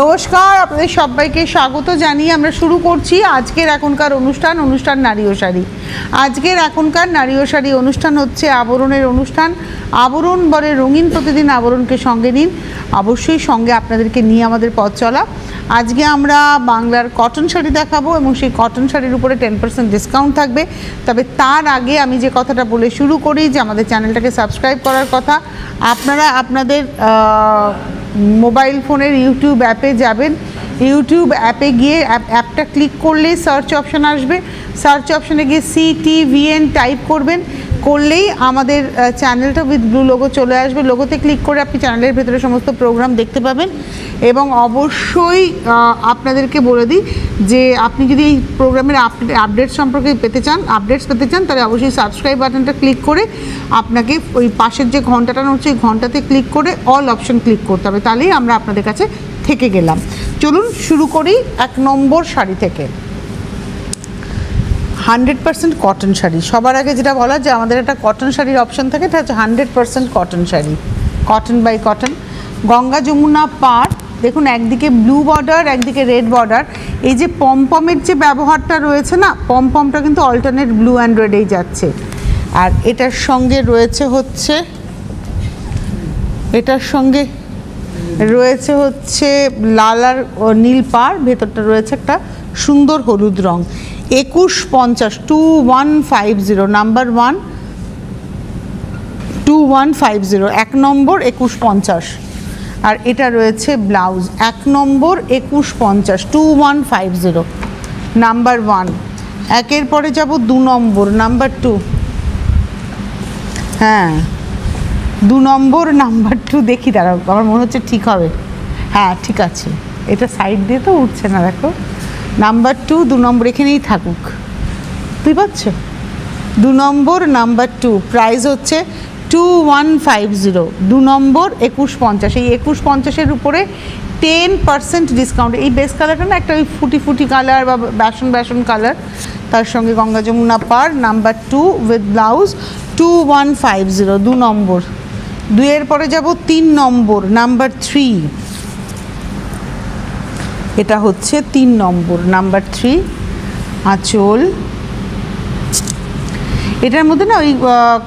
নমস্কার, আপনাদের সবাইকে স্বাগত জানিয়ে আমরা শুরু করছি আজকের এখনকার অনুষ্ঠান নারী ও শাড়ি। আজকের এখনকার নারী ও শাড়ি অনুষ্ঠান হচ্ছে আবরণের অনুষ্ঠান। আবরণ বলে রঙিন প্রতিদিন, আবরণকে সঙ্গে নিন। অবশ্যই সঙ্গে আপনাদেরকে নিয়ে আমাদের পথ চলা। আজকে আমরা বাংলার কটন শাড়ি দেখাবো এবং সেই কটন শাড়ির উপরে 10% ডিসকাউন্ট থাকবে। তবে তার আগে আমি যে কথাটা বলে শুরু করি যে আমাদের চ্যানেলটাকে সাবস্ক্রাইব করার কথা। আপনারা আপনাদের মোবাইল ফোনের ইউটিউব অ্যাপে যাবেন, ইউটিউব অ্যাপে গিয়ে অ্যাপটা ক্লিক করলেই সার্চ অপশান আসবে। সার্চ অপশানে গিয়ে CTVN টাইপ করবেন, করলেই আমাদের চ্যানেলটা উইথ ব্লু লোগো চলে আসবে। লোগোতে ক্লিক করে আপনি চ্যানেলের ভেতরে সমস্ত প্রোগ্রাম দেখতে পাবেন। এবং অবশ্যই আপনাদেরকে বলে দিই যে আপনি যদি এই প্রোগ্রামের আপডেটস সম্পর্কে আপডেটস পেতে চান তাহলে অবশ্যই সাবস্ক্রাইব বাটনটা ক্লিক করে আপনাকে ওই পাশের যে ঘন্টাটা নড়ছে ওই ঘন্টাতে ক্লিক করে অল অপশন ক্লিক করতে হবে, তাহলেই আমরা আপনাদের কাছে থেকে গেলাম। চলুন শুরু করি 1 নম্বর শাড়ি থেকে। 100% কটন শাড়ি। সবার আগে যেটা বলা যে আমাদের একটা কটন শাড়ির অপশন থাকে, এটা হচ্ছে 100% cotton sari, cotton by cotton. Ganga Jamuna পাড়, দেখুন একদিকে ব্লু বর্ডার একদিকে রেড বর্ডার। এই যে পমপমের যে ব্যবহারটা রয়েছে না, পমপমটা কিন্তু অল্টারনেট ব্লু অ্যান্ড রেডেই যাচ্ছে। আর এটার সঙ্গে রয়েছে হচ্ছে লাল আর নীল পাড়, ভেতরটা রয়েছে একটা সুন্দর হলুদ রং। 2150 2150 নাম্বার 1 2150 1 নম্বর 2150। আর এটা রয়েছে ব্লাউজ 1 নম্বর 2150 2150 নাম্বার 1। একের পরে যাব 2 নম্বর নাম্বার 2। হ্যাঁ 2 নম্বর নাম্বার 2 দেখি, দাঁড়াও আমার মনে হচ্ছে ঠিক হবে। হ্যাঁ ঠিক আছে, এটা সাইড দিয়ে তো উঠছে না, দেখো নাম্বার 2 নম্বর এখানেই থাকুক, তুই পাচ্ছ 2 নম্বর নাম্বার 2। প্রাইস হচ্ছে 2150 2 নম্বর 2150। এই 2150-এর উপরে 10% ডিসকাউন্ট। এই বেস কালারটা না একটা ওই ফুটি কালার বা বেসন কালার, তার সঙ্গে গঙ্গা যমুনা পাড় নাম্বার 2 উইথ ব্লাউজ 2150 2 নম্বর। 2-এর পরে যাব 3 নম্বর নাম্বার 3। এটা হচ্ছে 3 নম্বর নাম্বার 3 আঁচল। এটার মধ্যে না ওই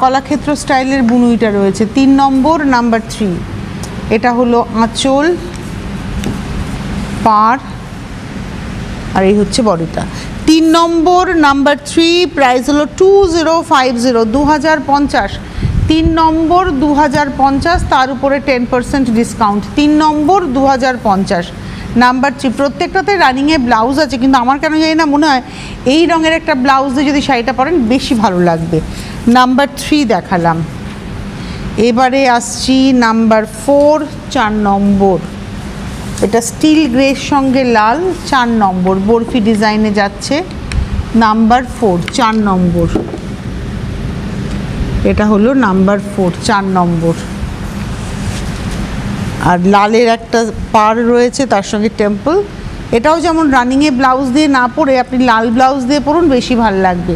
কলাক্ষেত্র স্টাইলের বুনুইটা রয়েছে। 3 নম্বর নাম্বার 3। এটা হলো আঁচল, পাড়, আর এই হচ্ছে বডিটা। 3 নম্বর নাম্বার 3 প্রাইস হলো 2050 2050। 3 নম্বর 2050, তার উপরে 10% ডিসকাউন্ট। 3 নম্বর 2050 নাম্বার 3। প্রত্যেকটাতে রানিংয়ে ব্লাউজ আছে, কিন্তু আমার কেন জানি না মনে হয় এই রঙের একটা ব্লাউজ দিয়ে যদি শাড়িটা পরেন বেশি ভালো লাগবে। নাম্বার 3 দেখালাম। এবারে আসছি নাম্বার 4 4 নম্বর। এটা স্টিল গ্রের সঙ্গে লাল, 4 নম্বর বরফি ডিজাইনে যাচ্ছে। নাম্বার 4 4 নম্বর। এটা হলো নাম্বার 4 4 নম্বর। আর লালের একটা পাড় রয়েছে, তার সঙ্গে টেম্পল। এটাও যেমন রানিংয়ে ব্লাউজ দিয়ে না পরে আপনি লাল ব্লাউজ দিয়ে পরুন, বেশি ভালো লাগবে।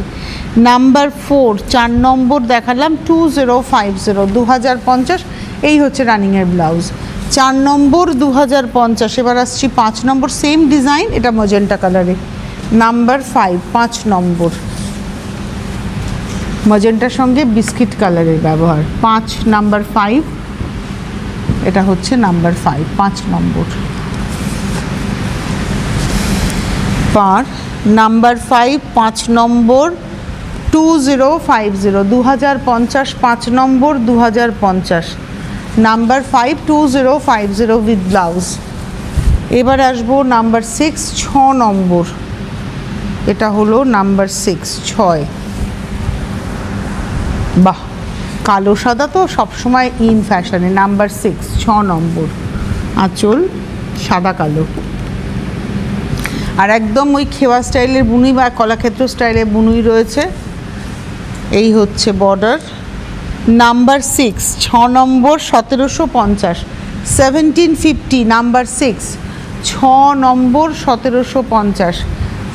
নাম্বার 4 4 নম্বর দেখালাম 2050 2050। এই হচ্ছে রানিংয়ের ব্লাউজ 4 নম্বর 2050। এবার আসছি 5 নম্বর, সেম ডিজাইন, এটা মজেন্টা কালারে। নাম্বার 5 5 নম্বর, মজেন্টার সঙ্গে বিস্কিট কালারের ব্যবহার। 5 নাম্বার 5। এটা হচ্ছে number 5 5 number per. Number 5 5 number 2050 2050 5 number 2050 number 5 2050 with blouse. এবার আসবো নাম্বার 6 6 নম্বর। এটা হলো নাম্বার 6 6। বাহ, কালো সাদা তো সবসময় ইন ফ্যাশনে। নাম্বার 6 6 নম্বর আঁচল সাদা কালো, আর একদম ওই খেওয়া স্টাইলের বুনুই বা কলাক্ষেত্র স্টাইলের বুনুই রয়েছে। এই হচ্ছে border. Number 6 6 number 1750 1750 number 6 6 number 1750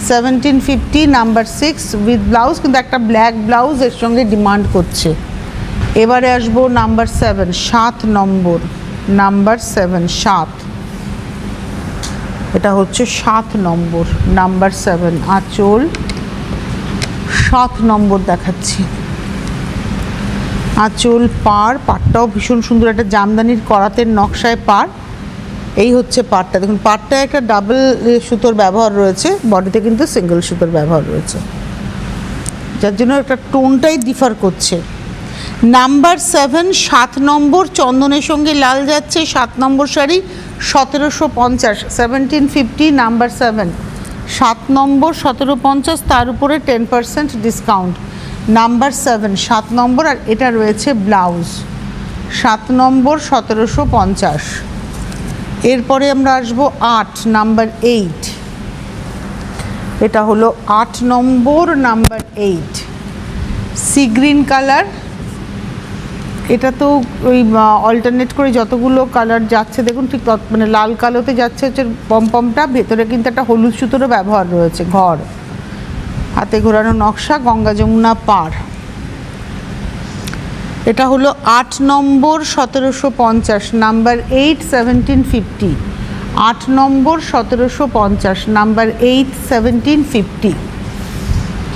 1750 number 6 with blouse, কিন্তু একটা ব্ল্যাক ব্লাউজ এর সঙ্গে ডিমান্ড করছে। এবারে আসবো নাম্বার 7 7 নম্বর নাম্বার 7 7। এটা হচ্ছে 7 নম্বর, নাম্বার 7 আঁচল। 7 নম্বর দেখাচ্ছি, আঁচল পাড়, পাড়টাও ভীষণ সুন্দর, একটা জামদানির করাতের নকশায় পাড়। এই হচ্ছে পাড়টা, দেখুন পাড়টায় একটা ডাবল সুতোর ব্যবহার রয়েছে, বডিতে কিন্তু সিঙ্গেল সুতোর ব্যবহার রয়েছে, যার জন্য একটা টোনটাই ডিফার করছে। নাম্বার 7 7 নম্বর, চন্দনের সঙ্গে লাল যাচ্ছে। 7 নম্বর শাড়ি 1750, 1750, নাম্বার 7 7 নম্বর 1750, তার উপরে 10% ডিসকাউন্ট। নাম্বার 7 7 নম্বর, আর এটা রয়েছে ব্লাউজ। 7 নম্বর 1750। এরপরে আমরা আসবো 8 নাম্বার 8, এটা হলো 8 নম্বর, নাম্বার 8 সি গ্রিন কালার। এটা তো ওই অল্টারনেট করে যতগুলো কালার যাচ্ছে দেখুন, ঠিক মানে লাল কালোতে যাচ্ছে হচ্ছে পমপমটা, ভেতরে কিন্তু একটা হলুদ সুতোরও ব্যবহার রয়েছে। ঘর হাতে ঘোরানো নকশা, গঙ্গা যমুনা পাড়। এটা হলো 8 নম্বর 1750, নাম্বার 8 1750। 8 নম্বর 1750, নাম্বার 8 1750,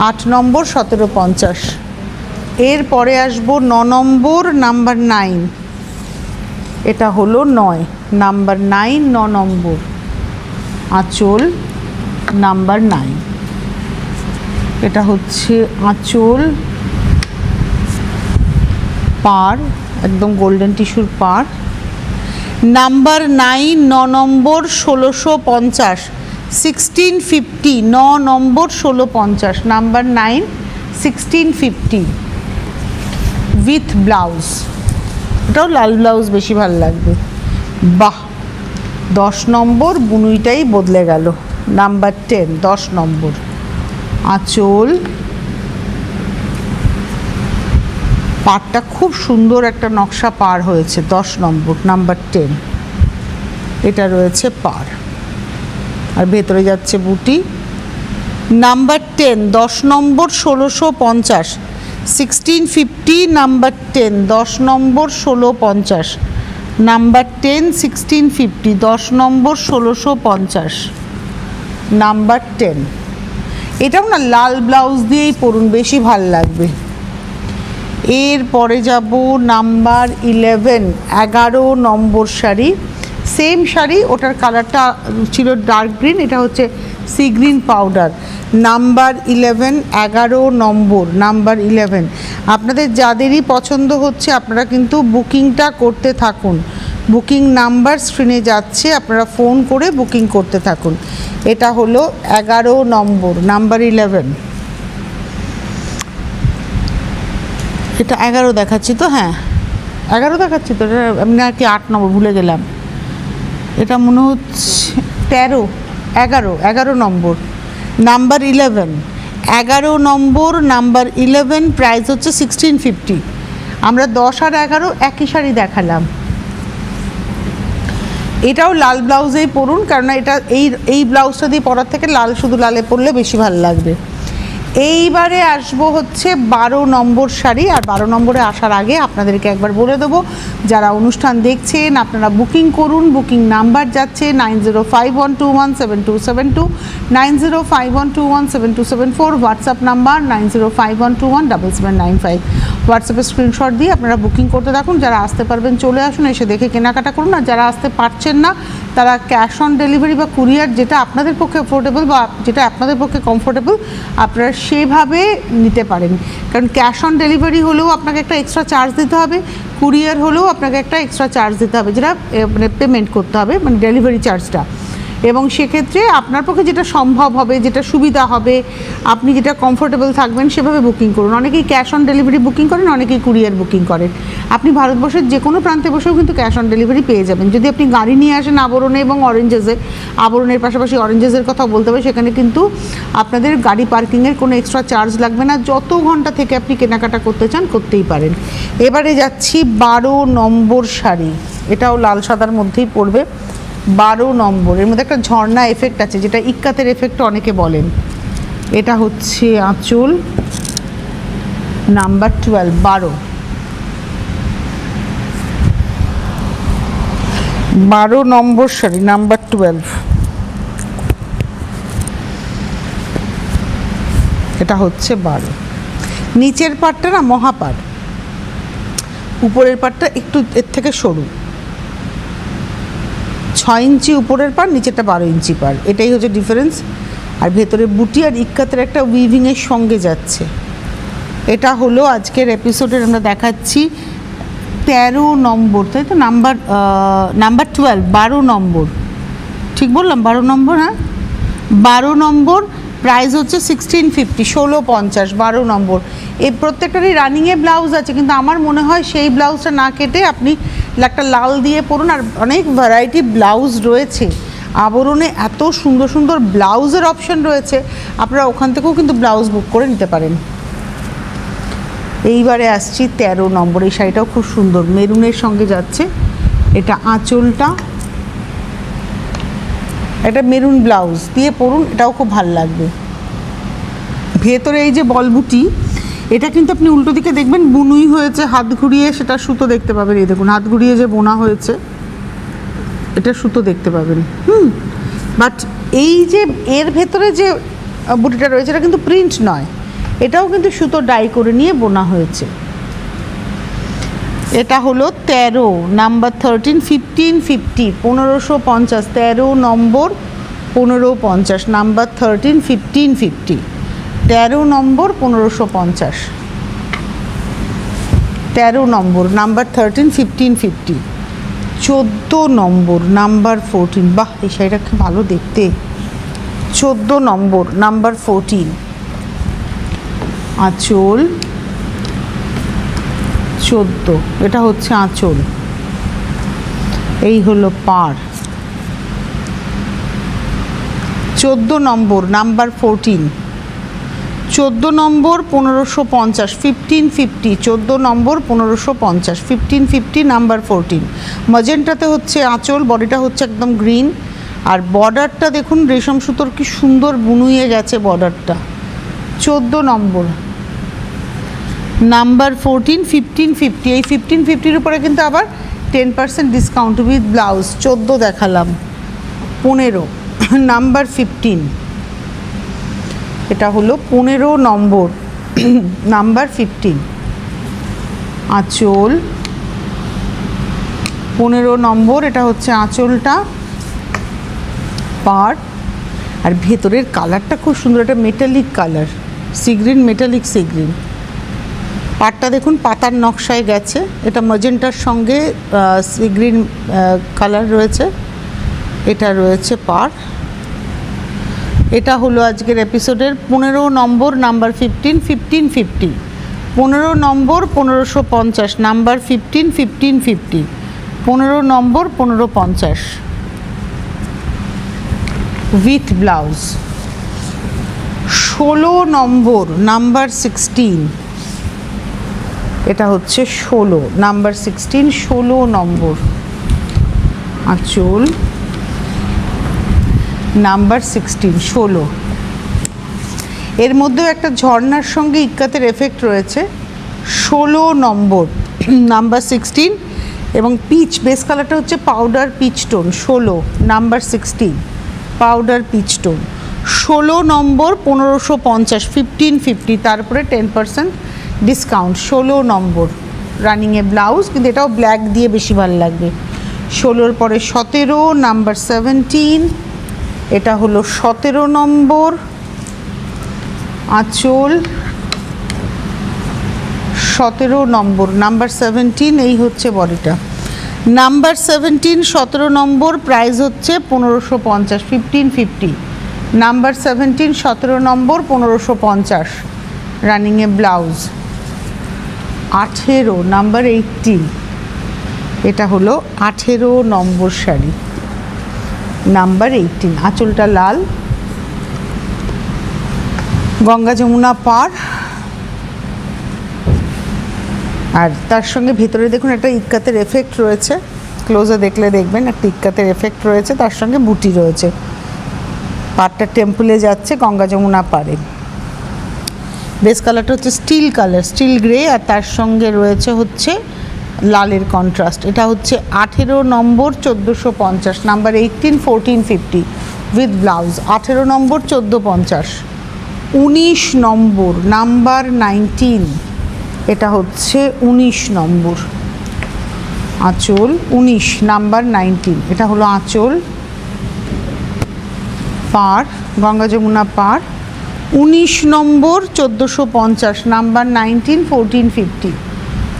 8 নম্বর 1750। এরপরে আসবো 9 নম্বর, নাম্বার 9, এটা হলো 9 নাম্বার 9, 9 নম্বর আঁচল, নাম্বার 9। এটা হচ্ছে আঁচল পাড়, একদম গোল্ডেন টিস্যুর পাড়। Number 9 9 number 1650, 1650, 9 number 1650, number 9 1650 with blouse. এটাও লাল ব্লাউজ বেশি ভালো লাগবে। বাহ, 10 নম্বর বুনুইটাই বদলে গেল। নাম্বার 10 10 নম্বর আঁচল পাড়টা খুব সুন্দর একটা নকশা পাড় হয়েছে। 10 নম্বর, নাম্বার 10, এটা রয়েছে পাড়, আর ভেতরে যাচ্ছে বুটি। নাম্বার 10 10 নম্বর 1650, 1650, নাম্বার 10 10 নম্বর 1650, নাম্বার 10 1650, 10 নম্বর 1650, নাম্বার 10। এটাও না লাল ব্লাউজ দিয়েই পরুন, বেশি ভাল লাগবে। এরপরে যাব নাম্বার 11 11 নম্বর শাড়ি, সেম শাড়ি, ওটার কালারটা ছিল ডার্ক গ্রিন, এটা হচ্ছে সি গ্রিন পাউডার। নাম্বার 11 11 নম্বর, নাম্বার 11। আপনাদের যাদেরই পছন্দ হচ্ছে আপনারা কিন্তু বুকিংটা করতে থাকুন, বুকিং নাম্বার স্ক্রিনে যাচ্ছে, আপনারা ফোন করে বুকিং করতে থাকুন। এটা হলো 11 নম্বর, নাম্বার 11। এটা 11 দেখাচ্ছি তো, হ্যাঁ 11 দেখাচ্ছি তো, এটা আমি আর কি 8 নম্বর ভুলে গেলাম, এটা মনে হচ্ছে 13 11 11 নম্বর, নাম্বার 11 11 নম্বর, নাম্বার 11, প্রাইস হচ্ছে 1650। আমরা 10 আর 11 একই শাড়ি দেখালাম। এটাও লাল ব্লাউজেই পরুন, কারণ এটা এই ব্লাউজটা দিয়ে পরার থেকে লাল শুধু লালে পরলে বেশি ভালো লাগবে। এইবারে আসবো হচ্ছে 12 নম্বর শাড়ি। আর 12 নম্বরে আসার আগে আপনাদেরকে একবার বলে দেবো, যারা অনুষ্ঠান দেখছেন আপনারা বুকিং করুন। বুকিং নাম্বার যাচ্ছে 9051217272, 9051217274, হোয়াটসঅ্যাপ নাম্বার 9051217795। হোয়াটসঅ্যাপে স্ক্রিনশট দিয়ে আপনারা বুকিং করতে থাকুন। যারা আসতে পারবেন চলে আসুন, এসে দেখে কেনাকাটা করুন। আর যারা আসতে পারছেন না তারা ক্যাশ অন ডেলিভারি বা কুরিয়ার, যেটা আপনাদের পক্ষে অ্যাফোর্ডেবল বা যেটা আপনাদের পক্ষে কমফোর্টেবল, আপনারা সেভাবে নিতে পারেন। কারণ ক্যাশ অন ডেলিভারি হলেও আপনাকে একটা এক্সট্রা চার্জ দিতে হবে, কুরিয়ার হলেও আপনাকে একটা এক্সট্রা চার্জ দিতে হবে, যেটা মানে পেমেন্ট করতে হবে, মানে ডেলিভারি চার্জটা। এবং সেক্ষেত্রে আপনার পক্ষে যেটা সম্ভব হবে, যেটা সুবিধা হবে, আপনি যেটা কমফোর্টেবল থাকবেন সেভাবে বুকিং করুন। অনেকেই ক্যাশ অন ডেলিভারি বুকিং করেন, অনেকেই কুরিয়ার বুকিং করেন। আপনি ভারতবর্ষের যে কোনো প্রান্তে বসেও কিন্তু ক্যাশ অন ডেলিভারি পেয়ে যাবেন। যদি আপনি গাড়ি নিয়ে আসেন আবরণে এবং অরেঞ্জেসে, আবরণের পাশাপাশি অরেঞ্জেসের কথা বলতে হবে, সেখানে কিন্তু আপনাদের গাড়ি পার্কিংয়ের কোনো এক্সট্রা চার্জ লাগবে না। যত ঘন্টা থেকে আপনি কেনাকাটা করতে চান করতেই পারেন। এবারে যাচ্ছি 12 নম্বর শাড়ি, এটাও লাল সাদার মধ্যেই পড়বে। 12 নম্বর, এর মধ্যে একটা ঝর্ণা এফেক্ট আছে, যেটা ইক্কাতের এফেক্ট অনেকে বলেন। এটা হচ্ছে আঁচল, নাম্বার 12 12 নম্বর শাড়ি, নাম্বার 12। এটা হচ্ছে 12। নিচের পাটটা না মহাপার, উপরের পাটটা একটু এর থেকে সরু, 6 ইঞ্চি উপরের পার, নিচেরটা 12 ইঞ্চি পার, এটাই হচ্ছে ডিফারেন্স। আর ভেতরে বুটি আর ইক্কাতের একটা উইভিংয়ের সঙ্গে যাচ্ছে। এটা হলো আজকের এপিসোডের আমরা দেখাচ্ছি 13 নম্বর, তাই তো? নাম্বার 12, 12 নম্বর, ঠিক বললাম? 12 নম্বর, হ্যাঁ 12 নম্বর। প্রাইস হচ্ছে 1650, 1650, 12 নম্বর। এই প্রত্যেকটারই রানিংয়ে ব্লাউজ আছে, কিন্তু আমার মনে হয় সেই ব্লাউজটা না কেটে আপনি একটা লাল দিয়ে পরুন। আর অনেক ভ্যারাইটি ব্লাউজ রয়েছে আবরণে, এত সুন্দর সুন্দর ব্লাউজের অপশন রয়েছে, আপনারা ওখান থেকেও কিন্তু ব্লাউজ বুক করে নিতে পারেন। এইবারে আসছি 13 নম্বর। এই শাড়িটাও খুব সুন্দর, মেরুনের সঙ্গে যাচ্ছে। এটা আঁচলটা, এটা মেরুন ব্লাউজ দিয়ে পরুন, এটাও খুব ভালো লাগবে। ভেতরে এই যে বলবুটি, এটা কিন্তু আপনি উল্টো দিকে দেখবেন বুনুই হয়েছে, হাত ঘুরিয়ে সেটা সুতো দেখতে পাবেন। এই দেখুন হাত ঘুরিয়ে যে বোনা হয়েছে, এটা সুতো দেখতে পাবেন। বাট এই যে এর ভেতরে যে বুটিটা রয়েছে এটা কিন্তু প্রিন্ট নয়, এটাও কিন্তু সুতো ডাই করে নিয়ে বোনা হয়েছে। এটা হলো 13 নাম্বার 13, 1550, 1550, 13 নম্বর 1550, নাম্বার 13, 1550, 13 নম্বর 1550, 13 নম্বর নাম্বার 13, 1550, 14 নম্বর নাম্বার 14। বাহ, এই শাড়িটা খুব ভালো দেখতে। 14 নম্বর নাম্বার 14, আঁচল 14, এটা হচ্ছে আঁচল, এই হলো পাড়। 14 নম্বর নাম্বার 14, 14 নম্বর 1550, 1550, 14 নম্বর 1550, 1550, নাম্বার 14। ম্যাজেন্টাতে হচ্ছে আঁচল, বডিটা হচ্ছে একদম গ্রিন। আর বর্ডারটা দেখুন রেশম সুতোর কি সুন্দর বুনুয়ে গেছে বর্ডারটা। 14 নম্বর নাম্বার 14, 1550। এই 1550-র উপরে কিন্তু আবার 10% ডিসকাউন্ট উইথ ব্লাউজ। 14 দেখালাম, 15 নাম্বার 15, এটা হলো 15 নম্বর নাম্বার 15, আঁচল 15 নম্বর, এটা হচ্ছে আঁচলটা, পাড়। আর ভেতরের কালারটা খুব সুন্দর, এটা metallic colour, sea green, metallic sea green. পাড়টা দেখুন পাতার নকশায় গেছে, এটা ম্যাজেন্টার সঙ্গে সি গ্রিন কালার রয়েছে, এটা রয়েছে পাড়। এটা হলো আজকের এপিসোডের 15 নম্বর নাম্বার 15, 1550, 15 নম্বর 1550, নাম্বার 15, 1550, 15 নম্বর 1550 উইথ ব্লাউজ। 16 নম্বর নাম্বার 16, এটা হচ্ছে 16 নাম্বার 16, 16 নম্বর, আঁচল নাম্বার 16, 16। এর মধ্যেও একটা ঝর্ণার সঙ্গে ইক্কাতের এফেক্ট রয়েছে। 16 নম্বর নাম্বার 16, এবং পিচ বেস কালারটা হচ্ছে powder peach tone. 16 number 16, powder peach tone. 16 number 1550, 1550, তারপরে 10% ডিসকাউন্ট। 16 নম্বর রানিংয়ে ব্লাউজ, কিন্তু এটাও ব্ল্যাক দিয়ে বেশি ভালো লাগবে। 16-র পরে 17 নাম্বার 17, এটা হলো 17 নম্বর, আঁচল 17 নম্বর নাম্বার 17, এই হচ্ছে বডিটা। নাম্বার 17, 17 নম্বর, প্রাইস হচ্ছে 1550, 1550, নাম্বার 17, 17 নম্বর 1550, রানিংয়ে ব্লাউজ। 18 নাম্বার 18, এটা হলো 18 নম্বর শাড়ি, নাম্বার 18, আঁচলটা লাল, গঙ্গা যমুনা পাড়। আর তার সঙ্গে ভেতরে দেখুন একটা ইক্কাতের এফেক্ট রয়েছে, ক্লোজে দেখলে দেখবেন একটা ইক্কাতের এফেক্ট রয়েছে, তার সঙ্গে বুটি রয়েছে। পাড়টা টেম্পলে যাচ্ছে গঙ্গা যমুনা পাড়ে। বেস কালারটা হচ্ছে স্টিল কালার, স্টিল গ্রে, আর তার সঙ্গে রয়েছে হচ্ছে লালের কন্ট্রাস্ট। এটা হচ্ছে 18 নম্বর 1450, number 18, 1450 with blouse. 18 number 1450, 19 number, number 19, এটা হচ্ছে 19 নম্বর আঁচল, 19 নাম্বার 19, এটা হলো আঁচল, পার, গঙ্গা যমুনা পার, 19 নম্বর 1450, নাম্বার 19 1450,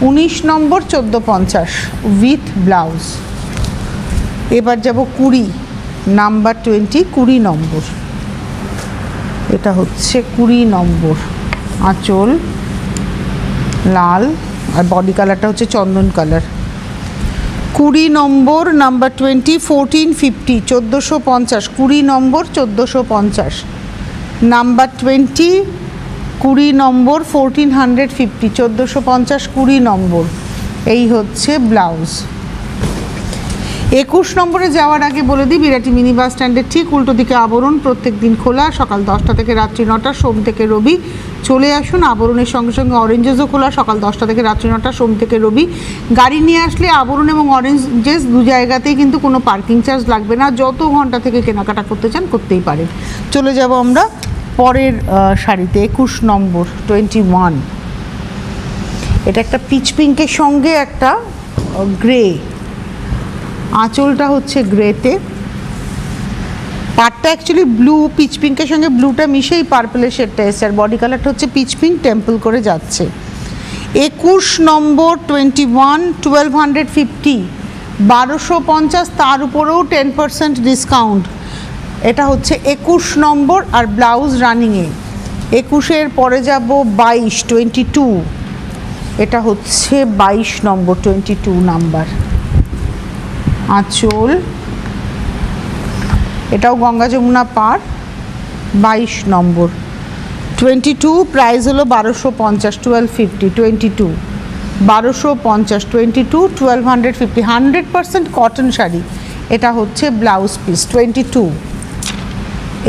19 নম্বর 1450 উইথ ব্লাউজ। এবার যাব 20, নাম্বার 20, 20 নম্বর, এটা হচ্ছে 20 নম্বর আঁচল, লাল, আর বডি কালারটা হচ্ছে চন্দন কালার। 20 নম্বর, নাম্বার 20 1450, 1450, 20 নম্বর 1450, নাম্বার 20, 20 নম্বর 1450, 1450, 20 নম্বর, এই হচ্ছে ব্লাউজ। 21 নম্বরে যাওয়ার আগে বলে দিই, বিরাটি মিনি বাস স্ট্যান্ডের ঠিক উল্টো দিকে আবরণ, প্রত্যেক দিন খোলা, সকাল 10টা থেকে রাত্রি 9টা, সোম থেকে রবি। চলে আসুন। আবরণের সঙ্গে সঙ্গে অরেঞ্জেসও খোলা, সকাল 10টা থেকে রাত্রি 9টা, সোম থেকে রবি। গাড়ি নিয়ে আসলে আবরণ এবং অরেঞ্জেস দু জায়গাতেই কিন্তু কোনো পার্কিং চার্জ লাগবে না, যত ঘন্টা থেকে কেনাকাটা করতে চান করতেই পারেন। চলে যাব আমরা পরের শাড়িতে, 21 নম্বর 21, এটা একটা পিচ পিঙ্কের সঙ্গে একটা গ্রে, আঁচলটা হচ্ছে গ্রেতে, পাটটা অ্যাকচুয়ালি ব্লু, পিচ পিঙ্কের সঙ্গে ব্লুটা মিশেই পার্পলের শেডটা এসছে, আর বডি কালারটা হচ্ছে পিচ পিঙ্ক টেম্পল করে যাচ্ছে। 21 নম্বর 21, 1250, 1250, তার উপরেও 10% ডিসকাউন্ট। এটা হচ্ছে 21 নম্বর, আর ব্লাউজ রানিংয়ে। 21-এর পরে যাব 22, 22, এটা হচ্ছে 22 নম্বর 22 নাম্বার আঁচল, এটাও গঙ্গা যমুনা পার, 22 নম্বর 22, প্রাইস হলো 1250, 1250, 22, 1250, 22, 1250, 100% কটন শাড়ি। এটা হচ্ছে ব্লাউজ পিস 22।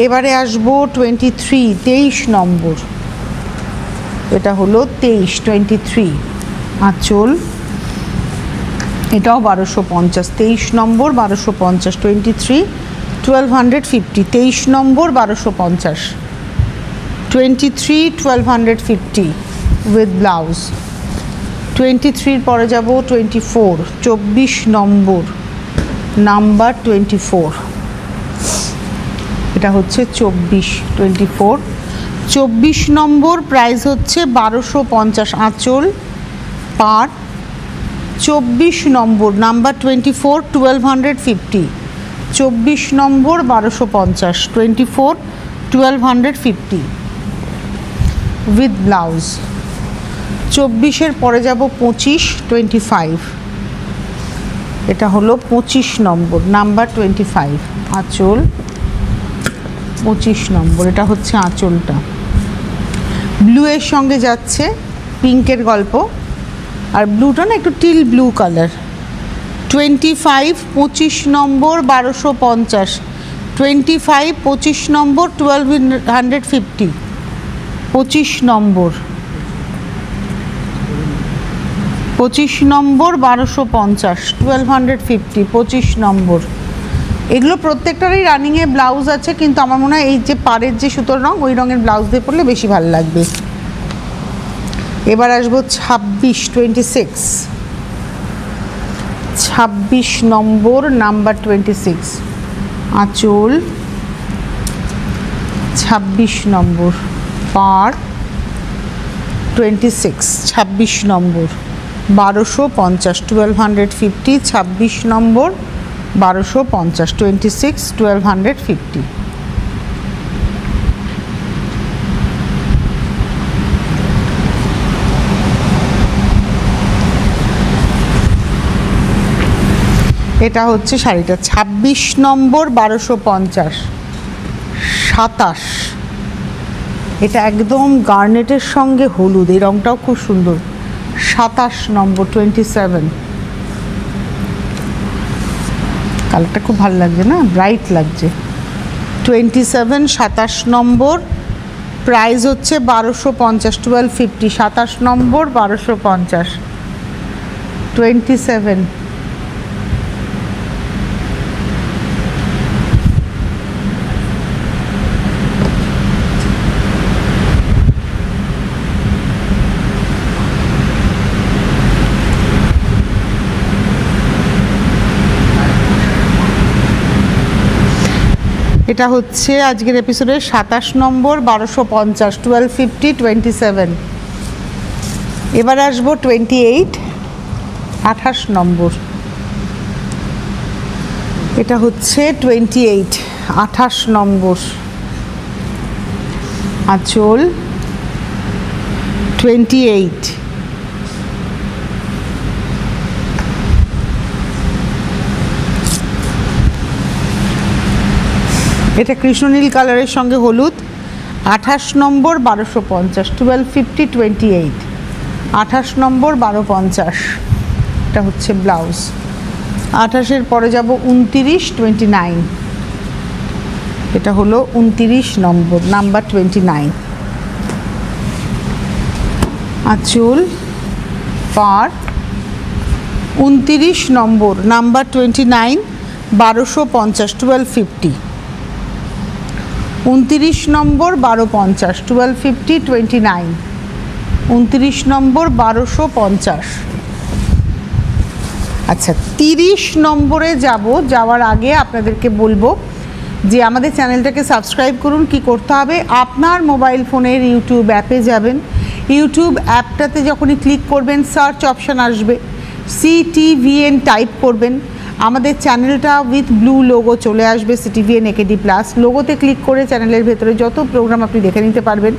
এবারে আসবো 23, 23 নম্বর, এটা হলো 23, 23 আঁচল, এটাও 1250, 23 নম্বর 1250, 23, 1250, 23 নম্বর 1250, 23, 1250 উইথ ব্লাউজ। 23-র পরে যাব 24, 24 নম্বর, নাম্বার 24, এটা হচ্ছে 24, 24, 24 নম্বর, প্রাইস হচ্ছে 1250, আঁচল, পার, 24 নম্বর, নাম্বার 24, 1250, 24 নম্বর 1250, 24, 1250 উইথ ব্লাউজ। 24-এর পরে যাব 25, 25, এটা হলো 25 নম্বর, নাম্বার 25 আঁচল, 25 নম্বর, এটা হচ্ছে আঁচলটা, ব্লু এর সঙ্গে যাচ্ছে পিঙ্কের গল্প, আর ব্লুটা না একটু টিল ব্লু কালার। 25, 25 নম্বর 1250, 25, 25 নম্বর 1250, 25 নম্বর, 25 নম্বর 1250, 1250, 25 নম্বর। এগুলো প্রত্যেকটারই রানিংয়ে ব্লাউজ আছে, কিন্তু আমার মনে হয় এই যে পাড়ের যে সুতোর রঙ, ওই রঙের ব্লাউজ দিয়ে পরলে বেশি ভালো লাগবে। এবার আসবো 26, 26, 26 নম্বর, নাম্বার 26 আঁচল, 26 নম্বর, পার, 26, 26 নম্বর 1250, 1250, 26 নম্বর 1250, 26, 1250। এটা হচ্ছে শাড়িটা 26 নম্বর 1250, 27, এটা একদম গার্নেটের সঙ্গে হলুদ, এই রঙটাও খুব সুন্দর। 27 নম্বর 27, কালারটা খুব ভালো লাগছে না, ব্রাইট লাগছে। 27, 27 নম্বর, প্রাইস হচ্ছে 1250, 1250, 27 নম্বর 1250, 27। এটা হচ্ছে আজকের এপিসোডের 27 নম্বর, 1250, 1250, 27। এবার আসবো 28, 28 নম্বর। এটা হচ্ছে 28, 28 নম্বর। আঁচল 28। এটা কৃষ্ণনীল কালারের সঙ্গে হলুদ। 28 নম্বর, 1250, 1250, 28। 28 নম্বর, 1250। এটা হচ্ছে ব্লাউজ। 28-এর পরে যাব 29, 29। এটা হলো 29 নম্বর, নাম্বার 29। আঁচল পার 29 নম্বর, নাম্বার 29, 1250, 1250। 29 নম্বর, 1250, 1250, 29। 29 নম্বর, 1250। আচ্ছা, 30 নম্বরে যাওয়ার আগে আপনাদেরকে বলবো যে আমাদের চ্যানেলটাকে সাবস্ক্রাইব করুন। কি করতে হবে, আপনার মোবাইল ফোনের ইউটিউব অ্যাপে যাবেন। ইউটিউব অ্যাপটাতে যখনই ক্লিক করবেন সার্চ অপশান আসবে, CTVN টাইপ করবেন। আমাদের চ্যানেলটা উইথ ব্লু লোগো চলে আসবে, CTVN AKD+। লোগোতে ক্লিক করে চ্যানেলের ভেতরে যত প্রোগ্রাম আপনি দেখে নিতে পারবেন।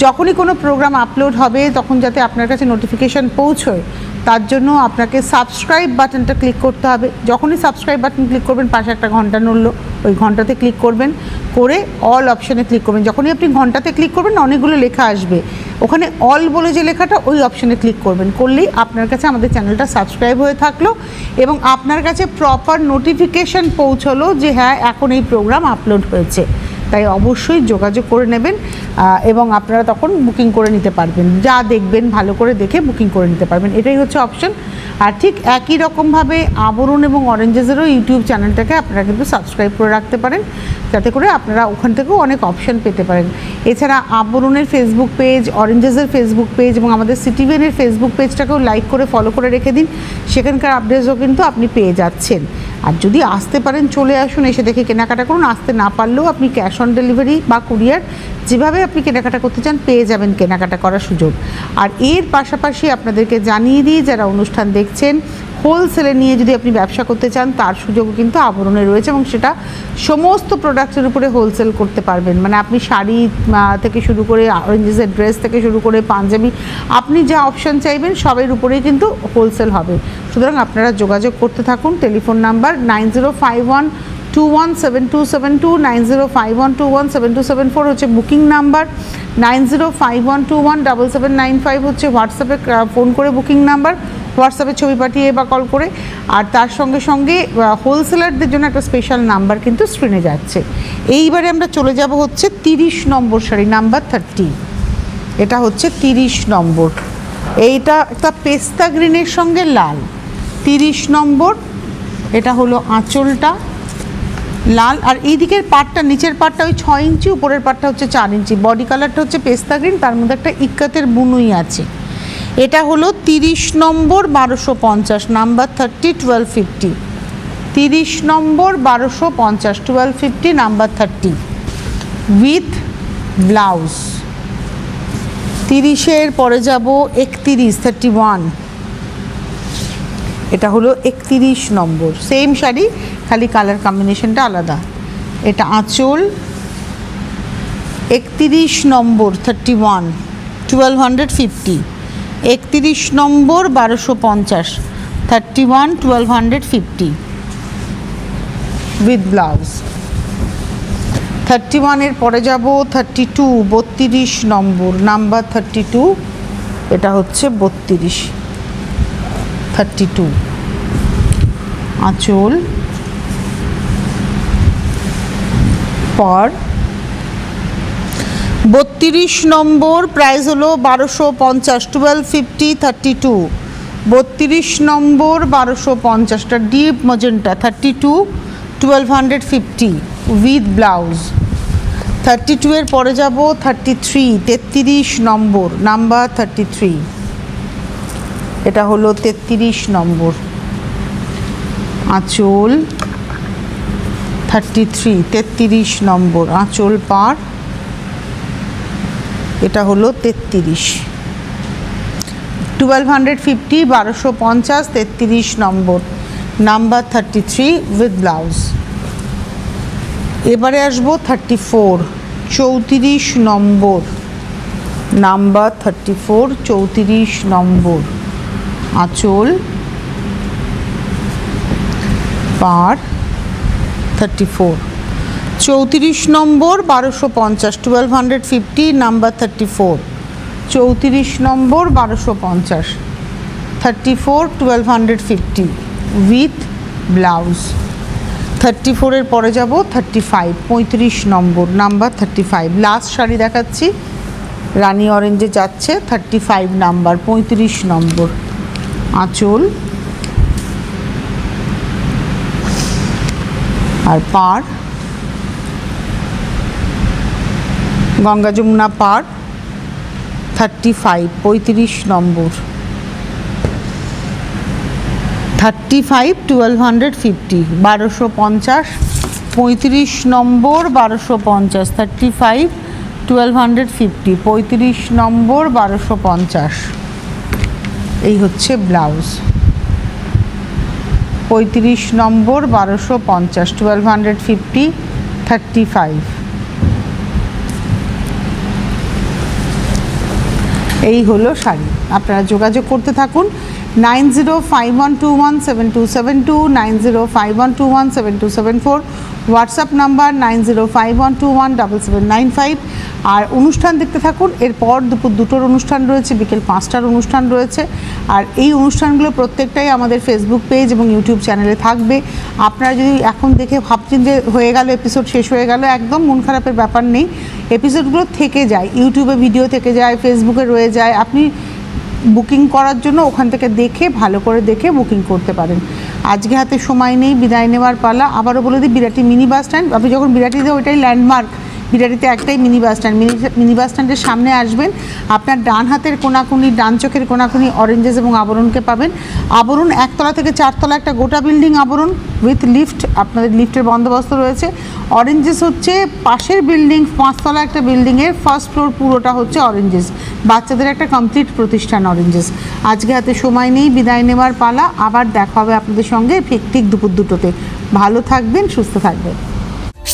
যখনই কোনো প্রোগ্রাম আপলোড হবে তখন যাতে আপনার কাছে নোটিফিকেশান পৌঁছয় তার জন্য আপনাকে সাবস্ক্রাইব বাটনটা ক্লিক করতে হবে। যখনই সাবস্ক্রাইব বাটন ক্লিক করবেন পাশে একটা ঘন্টা নড়লো, ওই ঘন্টাতে ক্লিক করবেন, করে অল অপশানে ক্লিক করবেন। যখনই আপনি ঘন্টাতে ক্লিক করবেন অনেকগুলো লেখা আসবে, ওখানে অল বলে যে লেখাটা, ওই অপশানে ক্লিক করবেন। করলেই আপনার কাছে আমাদের চ্যানেলটা সাবস্ক্রাইব হয়ে থাকলো এবং আপনার কাছে প্রপার নোটিফিকেশান পৌঁছলো যে হ্যাঁ এখন এই প্রোগ্রাম আপলোড হয়েছে। তাই অবশ্যই যোগাযোগ করে নেবেন এবং আপনারা তখন বুকিং করে নিতে পারবেন। যা দেখবেন ভালো করে দেখে বুকিং করে নিতে পারবেন, এটাই হচ্ছে অপশন। আর ঠিক একই রকমভাবে আবরণ এবং অরেঞ্জেসেরও ইউটিউব চ্যানেলটাকে আপনারা কিন্তু সাবস্ক্রাইব করে রাখতে পারেন, যাতে করে আপনারা ওখান থেকেও অনেক অপশান পেতে পারেন। এছাড়া আবরণের ফেসবুক পেজ, অরেঞ্জেসের ফেসবুক পেজ এবং আমাদের CTVNের ফেসবুক পেজটাকেও লাইক করে ফলো করে রেখে দিন, সেখানকার আপডেটসও কিন্তু আপনি পেয়ে যাচ্ছেন। আর যদি আসতে পারেন চলে আসুন, এসে দেখে কেনাকাটা করুন। আসতে না পারলেও আপনি ক্যাশ অন ডেলিভারি বা কুরিয়ার যেভাবে আপনি কেনাকাটা করতে চান পেয়ে যাবেন কেনাকাটা করার সুযোগ। আর এর পাশাপাশি আপনাদেরকে জানিয়ে দিই, যারা অনুষ্ঠান দেখছেন, হোলসেলে নিয়ে যদি আপনি ব্যবসা করতে চান তার সুযোগও কিন্তু আবরণে রয়েছে এবং সেটা সমস্ত প্রোডাক্টের উপরে হোলসেল করতে পারবেন। মানে আপনি শাড়ি থেকে শুরু করে অরেঞ্জেসের ড্রেস থেকে শুরু করে পাঞ্জাবি, আপনি যা অপশান চাইবেন সবের উপরেই কিন্তু হোলসেল হবে। সুতরাং আপনারা যোগাযোগ করতে থাকুন। টেলিফোন নাম্বার 9051217272, 9051217274 হচ্ছে বুকিং নাম্বার, 9051217795 হচ্ছে হোয়াটসঅ্যাপে ফোন করে বুকিং নাম্বার, হোয়াটসঅ্যাপে ছবি পাঠিয়ে বা কল করে। আর তার সঙ্গে সঙ্গে হোলসেলারদের জন্য একটা স্পেশাল নাম্বার কিন্তু স্ক্রিনে যাচ্ছে। এইবারে আমরা চলে যাব হচ্ছে 30 নম্বর শাড়ি, নাম্বার 30। এটা হচ্ছে 30 নম্বর, এইটা একটা পেস্তা গ্রিনের সঙ্গে লাল। 30 নম্বর, এটা হলো আঁচলটা লাল, আর এই দিকের পাটটা, নিচের পাটটা ওই 6 ইঞ্চি, উপরের পাটটা হচ্ছে 4 ইঞ্চি। বডি কালারটা হচ্ছে পেস্তা গ্রিন, তার মধ্যে একটা ইক্কাতের বুনুই আছে। এটা হলো 30 নম্বর, 1250, নাম্বার 30, 1250। 30 নম্বর, 1250, 1250, নাম্বার 30 উইথ ব্লাউজ। 30-এর পরে যাব 31, 31। এটা হলো 31 নম্বর, সেম শাড়ি, খালি কালার কম্বিনেশনটা আলাদা। এটা আঁচল 31 নম্বর, 31, 1250। 31 নম্বর, 1250, 31, 1250 উইথ ব্লাউজ। 31-এর পরে যাব 32, 32 নম্বর, নাম্বার 32। এটা হচ্ছে 32, 32 আঁচল পর। 32 নম্বর, প্রাইস হলো 1250, 1250, 32। 32 নম্বর, 1250টা ডিপ মজেন্টা, 32, 1250 উইথ ব্লাউজ। 32-এর পরে যাব 33, 33 নম্বর, নাম্বার 33। এটা হলো 33 নম্বর, আঁচল 33 33 নম্বর আঁচল পাড়, এটা হলো 33। 1250 1250 33 নম্বর, নাম্বার 33 উইথ ব্লাউজ। এবারে আসবো 34 34 নম্বর, নাম্বার 34 34 নম্বর আঁচল পাড় 34। 34 নম্বর 1250 1250 নাম্বার 34 34 নম্বর 1250 34 1250 উইথ ব্লাউজ। 34 এর পরে যাব 35 35 নম্বর, নাম্বার 35। লাস্ট শাড়ি দেখাচ্ছি, রানী অরেঞ্জে যাচ্ছে, 35 নাম্বার 35 নম্বর আঁচল আর পাড় গঙ্গা যমুনা পাড় 35 35 নম্বর 35 1250 1250 35 নম্বর 1250 35 1250 35 নম্বর 1250। এই হচ্ছে ব্লাউজ। 35 নম্বর 1250 1250 35। এই হলো শাড়ি। আপনারা যোগাযোগ করতে থাকুন 9051217272 9051217274, হোয়াটসঅ্যাপ নাম্বার 9051217795। আর অনুষ্ঠান দেখতে থাকুন। এরপর দুপুর 2টোর অনুষ্ঠান রয়েছে, বিকেল 5টার অনুষ্ঠান রয়েছে। আর এই অনুষ্ঠানগুলো প্রত্যেকটাই আমাদের ফেসবুক পেজ এবং ইউটিউব চ্যানেলে থাকবে। আপনারা যদি এখন দেখে ভাবছেন যে হয়ে গেল, এপিসোড শেষ হয়ে গেল, একদম মন খারাপের ব্যাপার নেই। এপিসোডগুলো থেকে যায়, ইউটিউবে ভিডিও থেকে যায়, ফেসবুকে রয়ে যায়। আপনি বুকিং করার জন্য ওখান থেকে দেখে, ভালো করে দেখে বুকিং করতে পারেন। আজকে হাতে সময় নেই, বিদায় নেওয়ার পালা। আবারও বলে দিই, বিরাটি মিনি বাস স্ট্যান্ড। আপনি যখন বিরাটিতে, ওইটাই ল্যান্ডমার্ক। বিরাটিতে একটাই mini bus stand. Mini bus স্ট্যান্ডের সামনে আসবেন, আপনার ডান হাতের কোনাকুনি, ডান চোখের কোনাকুনি অরেঞ্জেস এবং আবরণকে পাবেন। আবরণ 1তলা থেকে 4তলা একটা গোটা বিল্ডিং আবরণ উইথ লিফট, আপনাদের লিফটের বন্দোবস্ত রয়েছে। অরেঞ্জেস হচ্ছে পাশের বিল্ডিং, 5তলা একটা বিল্ডিংয়ের ফার্স্ট ফ্লোর পুরোটা হচ্ছে অরেঞ্জেস। বাচ্চাদের একটা কমপ্লিট প্রতিষ্ঠান অরেঞ্জেস। আজকে হাতে সময় নেই, বিদায় নেওয়ার পালা। আবার দেখা হবে আপনাদের সঙ্গে ঠিক দুপুর 2টোতে। ভালো থাকবেন, সুস্থ থাকবেন।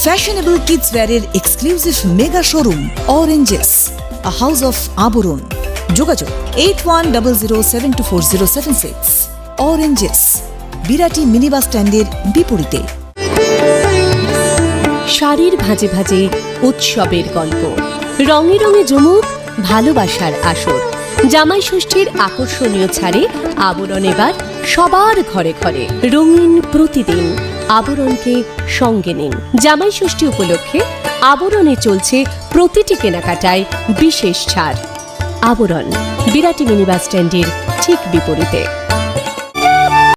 ফ্যাশনেবল কিডস ওয়্যারের exclusive mega showroom oranges, a house of Abaran. যোগাযোগ 8100724076। অরেঞ্জেস, বিরাটি মিনি বাস স্ট্যান্ডের বিপরীতে। শাড়ির ভাঁজে ভাঁজে উৎসবের গল্প, রঙে রঙে জমুক ভালোবাসার আসর। জামাই ষষ্ঠীর আকর্ষণীয় ছাড়ে আবরণ এবার সবার ঘরে ঘরে। রঙিন প্রতিদিন আবরণকে সঙ্গে নিন। জামাই ষষ্ঠী উপলক্ষে আবরণে চলছে প্রতিটি কেনাকাটায় বিশেষ ছাড়। আবরণ, বিরাটি মিনি বাস স্ট্যান্ডের ঠিক বিপরীতে।